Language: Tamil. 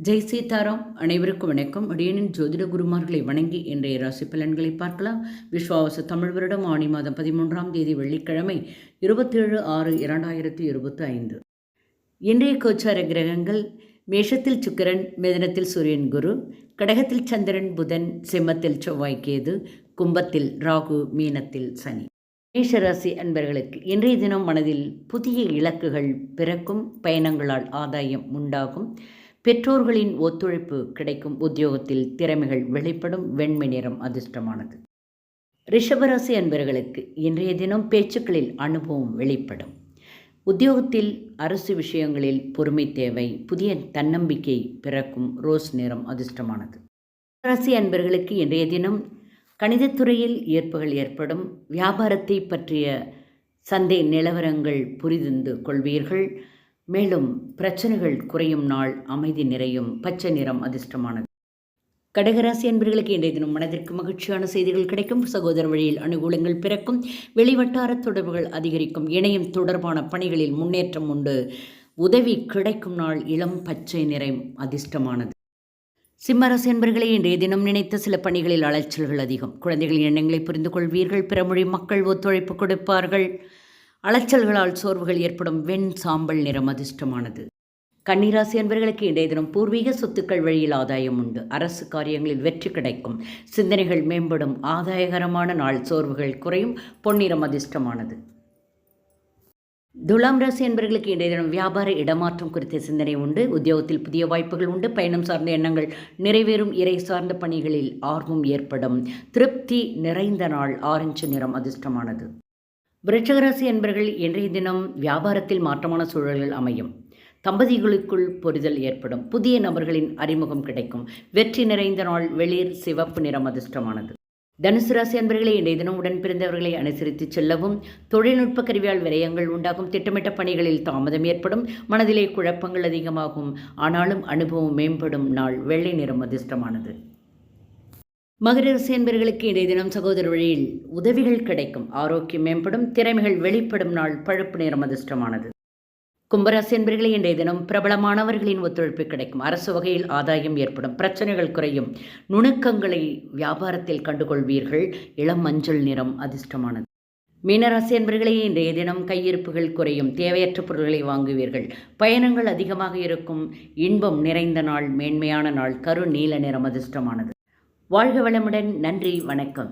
ஜெய் சீதாராம். அனைவருக்கும் வணக்கம். அடியனின் ஜோதிட குருமார்களை வணங்கி இன்றைய ராசி பலன்களை பார்க்கலாம். விஸ்வாவச தமிழ் வருடம் ஆணி மாதம் 13ஆம் தேதி வெள்ளிக்கிழமை 27/6/2025. இன்றைய கோச்சார கிரகங்கள்: மேஷத்தில் சுக்கிரன், மிதுனத்தில் சூரியன் குரு, கடகத்தில் சந்திரன் புதன், சிம்மத்தில் செவ்வாய் கேது, கும்பத்தில் ராகு, மீனத்தில் சனி. மேஷராசி அன்பர்களுக்கு இன்றைய தினம் மனதில் புதிய இலக்குகள் பிறக்கும், பயணங்களால் ஆதாயம் உண்டாகும், பெற்றோர்களின் ஒத்துழைப்பு கிடைக்கும், உத்தியோகத்தில் திறமைகள் வெளிப்படும், வெண்மை நிறம் அதிர்ஷ்டமானது. ரிஷபராசி அன்பர்களுக்கு இன்றைய தினம் பேச்சுக்களில் அனுபவம் வெளிப்படும், உத்தியோகத்தில் அரசு விஷயங்களில் பொறுமை தேவை, புதிய தன்னம்பிக்கை பிறக்கும், ரோஸ் நிறம் அதிர்ஷ்டமானது. ராசி அன்பர்களுக்கு இன்றைய தினம் கணிதத்துறையில் ஈர்ப்புகள் ஏற்படும், வியாபாரத்தை பற்றிய சந்தை நிலவரங்கள் புரிந்து கொள்வீர்கள், மேலும் பிரச்சனைகள் குறையும் நாள், அமைதி நிறையும், பச்சை நிறம் அதிர்ஷ்டமானது. கடகராசி அன்பர்களுக்கு இன்றைய தினம் மனதிற்கு மகிழ்ச்சியான செய்திகள் கிடைக்கும், சகோதர வழியில் அனுகூலங்கள் பிறக்கும், வெளிவட்டார தொடர்புகள் அதிகரிக்கும், இணையம் தொடர்பான பணிகளில் முன்னேற்றம் உண்டு, உதவி கிடைக்கும் நாள், இளம் பச்சை நிறம் அதிர்ஷ்டமானது. சிம்மராசி அன்பர்களே இன்றைய தினம் நினைத்த சில பணிகளில் அலைச்சல்கள் அதிகம், குழந்தைகளின் எண்ணங்களை புரிந்து கொள்வீர்கள், பிறமொழி மக்கள் ஒத்துழைப்பு கொடுப்பார்கள், அலைச்சல்களால் சோர்வுகள் ஏற்படும், வெண் சாம்பல் நிறம் அதிர்ஷ்டமானது. கன்னிராசி அன்பர்களுக்கு இன்றைய தினம் பூர்வீக சொத்துக்கள் வழியில் ஆதாயம் உண்டு, அரசு காரியங்களில் வெற்றி கிடைக்கும், சிந்தனைகள் மேம்படும், ஆதாயகரமான நாள், சோர்வுகள் குறையும், பொன்னிறம் அதிர்ஷ்டமானது. துலாம் ராசி அன்பர்களுக்கு இன்றைய தினம் வியாபார இடமாற்றம் குறித்த சிந்தனை உண்டு, உத்தியோகத்தில் புதிய வாய்ப்புகள் உண்டு, பயணம் சார்ந்த எண்ணங்கள் நிறைவேறும், இறை சார்ந்த பணிகளில் ஆர்வம் ஏற்படும், திருப்தி நிறைந்த நாள், ஆரஞ்சு நிறம் அதிர்ஷ்டமானது. விருச்சிகராசி அன்பர்கள் இன்றைய தினம் வியாபாரத்தில் மாற்றமான சூழல்கள் அமையும், தம்பதிகளுக்குள் புரிதல் ஏற்படும், புதிய நபர்களின் அறிமுகம் கிடைக்கும், வெற்றி நிறைந்த நாள், வெளிர் சிவப்பு நிறம் அதிர்ஷ்டமானது. தனுசு ராசி அன்பர்களே இன்றைய தினம் உடன் பிறந்தவர்களை அனுசரித்து செல்லவும், தொழில்நுட்ப கருவியால் விரயங்கள் உண்டாகும், திட்டமிட்ட பணிகளில் தாமதம் ஏற்படும், மனதிலே குழப்பங்கள் அதிகமாகும், ஆனாலும் அனுபவம் மேம்படும் நாள், வெள்ளை நிறம் அதிர்ஷ்டமானது. மகர ராசி அன்பர்களுக்கு இன்றைய தினம் சகோதர வழியில் உதவிகள் கிடைக்கும், ஆரோக்கியம் மேம்படும், திறமைகள் வெளிப்படும் நாள், பழுப்பு நிறம் அதிர்ஷ்டமானது. கும்பராசி அன்பர்களே இன்றைய தினம் பிரபலமானவர்களின் ஒத்துழைப்பு கிடைக்கும், அரசு வகையில் ஆதாயம் ஏற்படும், பிரச்சனைகள் குறையும், நுணுக்கங்களை வியாபாரத்தில் கண்டுகொள்வீர்கள், இளம் மஞ்சள் நிறம் அதிர்ஷ்டமானது. மீனராசி அன்பர்களே இன்றைய தினம் கையிருப்புகள் குறையும், தேவையற்ற பொருட்களை வாங்குவீர்கள், பயணங்கள் அதிகமாக இருக்கும், இன்பம் நிறைந்த நாள், மேன்மையான நாள், கரு நீல நிறம் அதிர்ஷ்டமானது. வாழ்க வளமுடன். நன்றி, வணக்கம்.